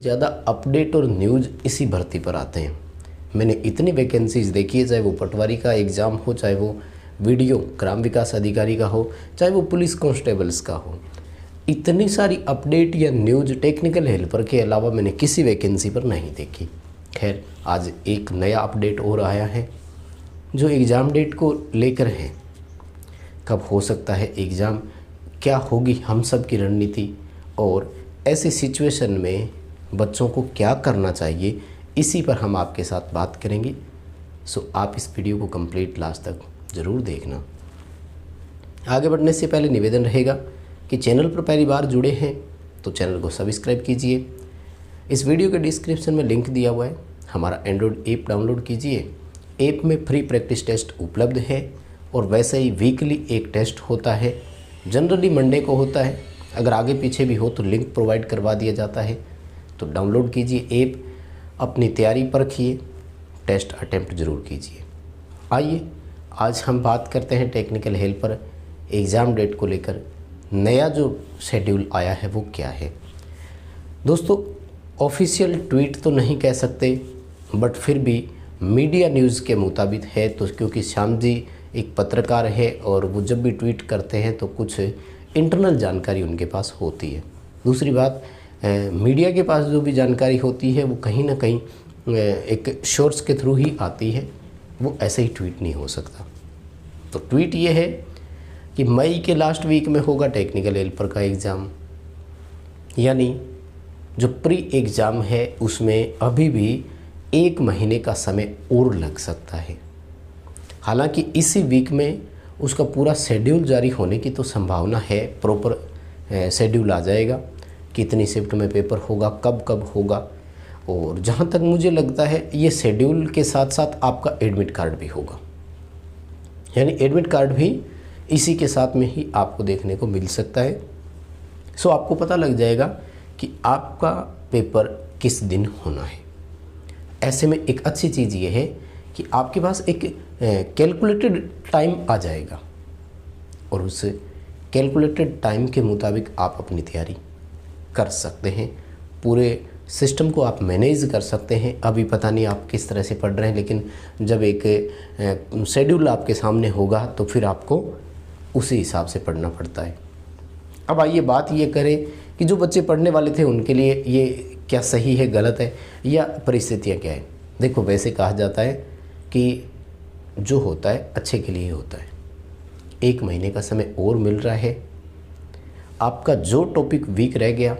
ज़्यादा अपडेट और न्यूज़ इसी भर्ती पर आते हैं। मैंने इतनी वैकेंसीज देखी है, चाहे वो पटवारी का एग्ज़ाम हो, चाहे वो वीडियो ग्राम विकास अधिकारी का हो, चाहे वो पुलिस कांस्टेबल्स का हो। इतनी सारी अपडेट या न्यूज़ टेक्निकल हेल्पर के अलावा मैंने किसी वैकेंसी पर नहीं देखी। खैर, आज एक नया अपडेट और आया है जो एग्ज़ाम डेट को लेकर है। कब हो सकता है एग्ज़ाम, क्या होगी हम सब की रणनीति, और ऐसी सिचुएशन में बच्चों को क्या करना चाहिए, इसी पर हम आपके साथ बात करेंगे। सो आप इस वीडियो को कंप्लीट लास्ट तक ज़रूर देखना। आगे बढ़ने से पहले निवेदन रहेगा कि चैनल पर पहली बार जुड़े हैं तो चैनल को सब्सक्राइब कीजिए। इस वीडियो के डिस्क्रिप्शन में लिंक दिया हुआ है, हमारा एंड्रॉयड ऐप डाउनलोड कीजिए। ऐप में फ्री प्रैक्टिस टेस्ट उपलब्ध है और वैसे ही वीकली एक टेस्ट होता है, जनरली मंडे को होता है। अगर आगे पीछे भी हो तो लिंक प्रोवाइड करवा दिया जाता है। तो डाउनलोड कीजिए ऐप, अपनी तैयारी परखिए, टेस्ट अटेम्प्ट ज़रूर कीजिए। आइए आज हम बात करते हैं टेक्निकल हेल्पर एग्ज़ाम डेट को लेकर नया जो शेड्यूल आया है वो क्या है। दोस्तों, ऑफिशियल ट्वीट तो नहीं कह सकते, बट फिर भी मीडिया न्यूज़ के मुताबिक है। तो क्योंकि श्याम जी एक पत्रकार है और वो जब भी ट्वीट करते हैं तो कुछ इंटरनल जानकारी उनके पास होती है। दूसरी बात, मीडिया के पास जो भी जानकारी होती है वो कहीं ना कहीं एक सोर्स के थ्रू ही आती है, वो ऐसे ही ट्वीट नहीं हो सकता। तो ट्वीट ये है कि मई के लास्ट वीक में होगा टेक्निकल हेल्पर का एग्ज़ाम, यानी जो प्री एग्ज़ाम है उसमें अभी भी 1 महीने का समय और लग सकता है। हालांकि इसी वीक में उसका पूरा शेड्यूल जारी होने की तो संभावना है, प्रॉपर शेड्यूल आ जाएगा, कितनी शिफ्ट में पेपर होगा, कब कब होगा। और जहाँ तक मुझे लगता है ये शेड्यूल के साथ साथ आपका एडमिट कार्ड भी होगा, यानी एडमिट कार्ड भी इसी के साथ में ही आपको देखने को मिल सकता है। सो आपको पता लग जाएगा कि आपका पेपर किस दिन होना है। ऐसे में एक अच्छी चीज़ ये है कि आपके पास एक कैलकुलेटेड टाइम आ जाएगा और उस कैलकुलेटेड टाइम के मुताबिक आप अपनी तैयारी कर सकते हैं, पूरे सिस्टम को आप मैनेज कर सकते हैं। अभी पता नहीं आप किस तरह से पढ़ रहे हैं, लेकिन जब एक शेड्यूल आपके सामने होगा तो फिर आपको उसी हिसाब से पढ़ना पड़ता है। अब आइए बात ये करें कि जो बच्चे पढ़ने वाले थे उनके लिए ये क्या सही है, गलत है, या परिस्थितियाँ क्या है। देखो, वैसे कहा जाता है कि जो होता है अच्छे के लिए होता है। 1 महीने का समय और मिल रहा है, आपका जो टॉपिक वीक रह गया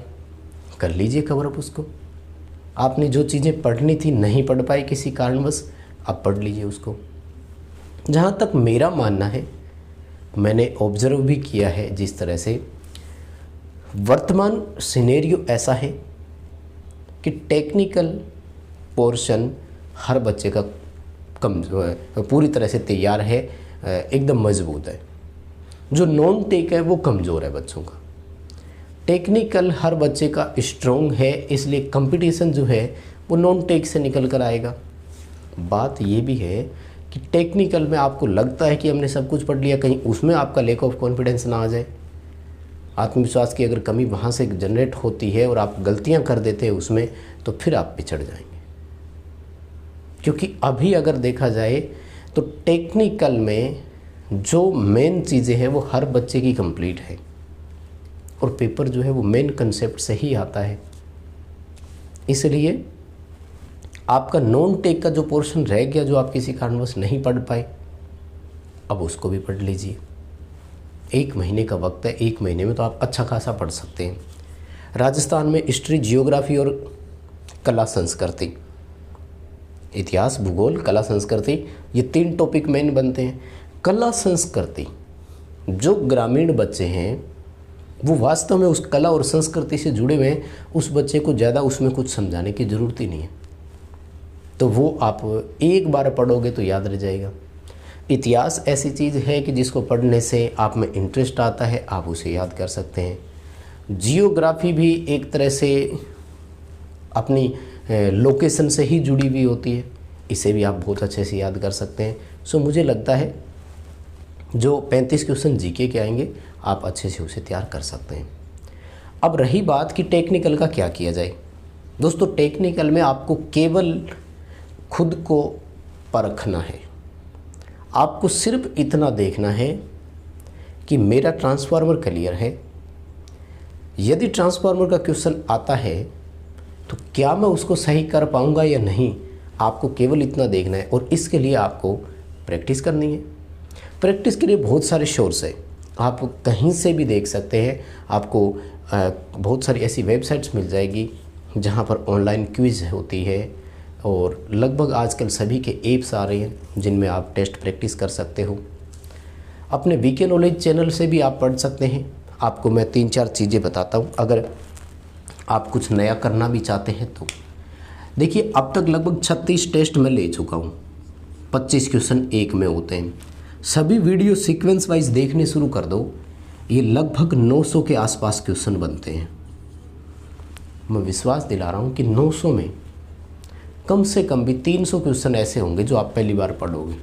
कर लीजिए कवर अप उसको। आपने जो चीज़ें पढ़नी थी नहीं पढ़ पाए किसी कारणवश, आप पढ़ लीजिए उसको। जहाँ तक मेरा मानना है, मैंने ऑब्जर्व भी किया है जिस तरह से वर्तमान सिनेरियो ऐसा है कि टेक्निकल पोर्शन हर बच्चे का पूरी तरह से तैयार है, एकदम मजबूत है। जो नॉन टेक है वो कमज़ोर है बच्चों का। टेक्निकल हर बच्चे का स्ट्रॉन्ग है, इसलिए कंपटीशन जो है वो नॉन टेक से निकल कर आएगा। बात ये भी है कि टेक्निकल में आपको लगता है कि हमने सब कुछ पढ़ लिया, कहीं उसमें आपका लैक ऑफ कॉन्फिडेंस ना आ जाए, आत्मविश्वास की अगर कमी वहाँ से जनरेट होती है और आप गलतियाँ कर देते हैं उसमें, तो फिर आप पिछड़ जाएंगे। क्योंकि अभी अगर देखा जाए तो टेक्निकल में जो मेन चीज़ें हैं वो हर बच्चे की कंप्लीट है और पेपर जो है वो मेन कंसेप्ट से ही आता है। इसलिए आपका नॉन टेक का जो पोर्शन रह गया, जो आप किसी कारणवश नहीं पढ़ पाए, अब उसको भी पढ़ लीजिए। 1 महीने का वक्त है, 1 महीने में तो आप अच्छा खासा पढ़ सकते हैं। राजस्थान में हिस्ट्री, जियोग्राफी और कला संस्कृति, इतिहास, भूगोल, कला संस्कृति, ये 3 टॉपिक मेन बनते हैं। कला संस्कृति, जो ग्रामीण बच्चे हैं वो वास्तव में उस कला और संस्कृति से जुड़े हुए हैं, उस बच्चे को ज़्यादा उसमें कुछ समझाने की ज़रूरत ही नहीं है, तो वो आप एक बार पढ़ोगे तो याद रह जाएगा। इतिहास ऐसी चीज़ है कि जिसको पढ़ने से आप में इंटरेस्ट आता है, आप उसे याद कर सकते हैं। जियोग्राफी भी एक तरह से अपनी लोकेशन से ही जुड़ी हुई होती है, इसे भी आप बहुत अच्छे से याद कर सकते हैं। सो मुझे लगता है जो 35 क्वेश्चन जीके के आएंगे आप अच्छे से उसे तैयार कर सकते हैं। अब रही बात कि टेक्निकल का क्या किया जाए, दोस्तों टेक्निकल में आपको केवल खुद को परखना है। आपको सिर्फ इतना देखना है कि मेरा ट्रांसफार्मर क्लियर है। यदि ट्रांसफार्मर का क्वेश्चन आता है तो क्या मैं उसको सही कर पाऊंगा या नहीं, आपको केवल इतना देखना है। और इसके लिए आपको प्रैक्टिस करनी है। प्रैक्टिस के लिए बहुत सारे सोर्स है, आप कहीं से भी देख सकते हैं। आपको बहुत सारी ऐसी वेबसाइट्स मिल जाएगी जहां पर ऑनलाइन क्विज़ होती है, और लगभग आजकल सभी के ऐप्स आ रहे हैं जिनमें आप टेस्ट प्रैक्टिस कर सकते हो। अपने वीके नॉलेज चैनल से भी आप पढ़ सकते हैं। आपको मैं 3-4 चीज़ें बताता हूँ, अगर आप कुछ नया करना भी चाहते हैं तो। देखिए, अब तक लगभग 36 टेस्ट मैं ले चुका हूँ। 25 क्वेश्चन एक में होते हैं। सभी वीडियो सीक्वेंस वाइज देखने शुरू कर दो, ये लगभग 900 के आसपास क्वेश्चन बनते हैं। मैं विश्वास दिला रहा हूँ कि 900 में कम से कम भी 300 क्वेश्चन ऐसे होंगे जो आप पहली बार पढ़ोगे।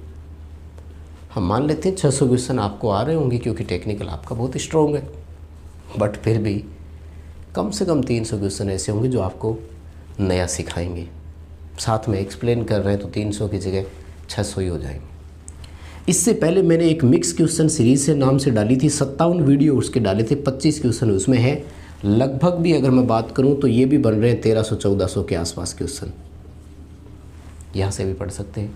हम मान लेते हैं 600 क्वेश्चन आपको आ रहे होंगे क्योंकि टेक्निकल आपका बहुत स्ट्रॉन्ग है, बट फिर भी कम से कम 300 क्वेश्चन ऐसे होंगे जो आपको नया सिखाएंगे। साथ में एक्सप्लेन कर रहे हैं तो 300 की जगह 600 ही हो जाएंगे। इससे पहले मैंने एक मिक्स क्वेश्चन सीरीज से नाम से डाली थी, 57 वीडियो उसके डाले थे, 25 क्वेश्चन उसमें है। लगभग भी अगर मैं बात करूं तो ये भी बन रहे हैं 1300-1400 के आसपास क्वेश्चन, यहाँ से भी पढ़ सकते हैं।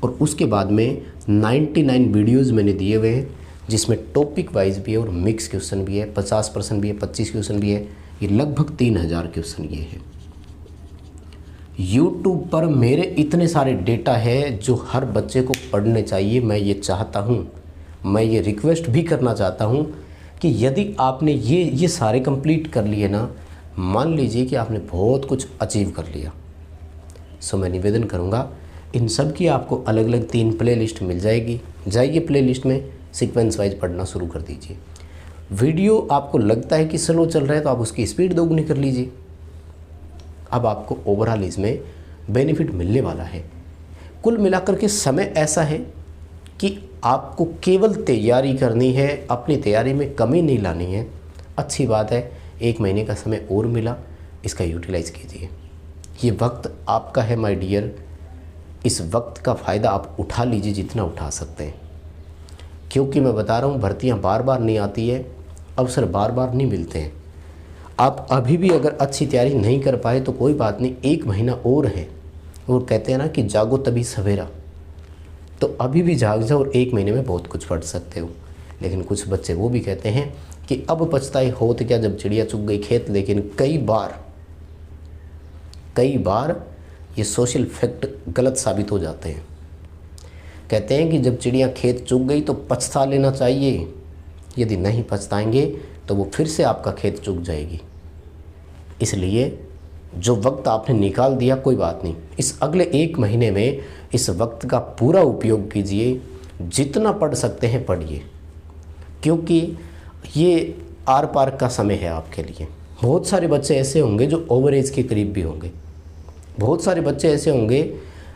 और उसके बाद में 99 वीडियोज़ मैंने दिए हुए हैं जिसमें टॉपिक वाइज भी है और मिक्स क्वेश्चन भी है, 50% भी है, 25 क्वेश्चन भी है। ये लगभग 3000 क्वेश्चन ये है। यूट्यूब पर मेरे इतने सारे डेटा है जो हर बच्चे को पढ़ने चाहिए। मैं ये चाहता हूँ, मैं ये रिक्वेस्ट भी करना चाहता हूँ कि यदि आपने ये सारे कंप्लीट कर लिए ना, मान लीजिए कि आपने बहुत कुछ अचीव कर लिया। सो मैं निवेदन करूँगा, इन सब की आपको अलग अलग 3 प्लेलिस्ट मिल जाएगी। जाइए प्लेलिस्ट में सीक्वेंस वाइज पढ़ना शुरू कर दीजिए। वीडियो आपको लगता है कि स्लो चल रहा है तो आप उसकी स्पीड दोगुनी कर लीजिए। अब आपको ओवरऑल इसमें बेनिफिट मिलने वाला है। कुल मिलाकर के समय ऐसा है कि आपको केवल तैयारी करनी है, अपनी तैयारी में कमी नहीं लानी है। अच्छी बात है, 1 महीने का समय और मिला, इसका यूटिलाइज़ कीजिए। ये वक्त आपका है माय डियर, इस वक्त का फ़ायदा आप उठा लीजिए जितना उठा सकते हैं। क्योंकि मैं बता रहा हूँ, भर्तियाँ बार बार नहीं आती है, अवसर बार बार नहीं मिलते हैं। आप अभी भी अगर अच्छी तैयारी नहीं कर पाए तो कोई बात नहीं, 1 महीना और है। वो कहते हैं ना कि जागो तभी सवेरा, तो अभी भी जाग जाओ और 1 महीने में बहुत कुछ पढ़ सकते हो। लेकिन कुछ बच्चे वो भी कहते हैं कि अब पछताई हो तो क्या जब चिड़िया चुग गई खेत। लेकिन कई बार ये सोशल फैक्ट गलत साबित हो जाते हैं। कहते हैं कि जब चिड़िया खेत चुग गई तो पछता लेना चाहिए, यदि नहीं पछताएंगे तो वो फिर से आपका खेत चुग जाएगी। इसलिए जो वक्त आपने निकाल दिया कोई बात नहीं, इस अगले 1 महीने में इस वक्त का पूरा उपयोग कीजिए। जितना पढ़ सकते हैं पढ़िए, क्योंकि ये आर पार का समय है आपके लिए। बहुत सारे बच्चे ऐसे होंगे जो ओवर एज के करीब भी होंगे। बहुत सारे बच्चे ऐसे होंगे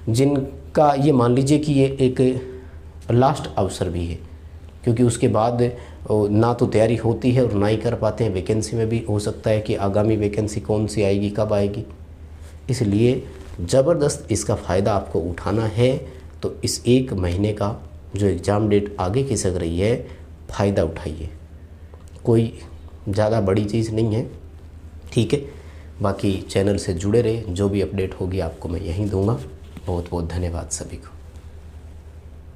जिनका ये मान लीजिए कि ये एक लास्ट अवसर भी है, क्योंकि उसके बाद ना तो तैयारी होती है और ना ही कर पाते हैं। वैकेंसी में भी हो सकता है कि आगामी वैकेंसी कौन सी आएगी, कब आएगी। इसलिए ज़बरदस्त इसका फ़ायदा आपको उठाना है। तो इस 1 महीने का जो एग्ज़ाम डेट आगे खिसक रही है, फ़ायदा उठाइए। कोई ज़्यादा बड़ी चीज़ नहीं है, ठीक है। बाकी चैनल से जुड़े रहे, जो भी अपडेट होगी आपको मैं यहीं दूंगा। बहुत बहुत धन्यवाद सभी को।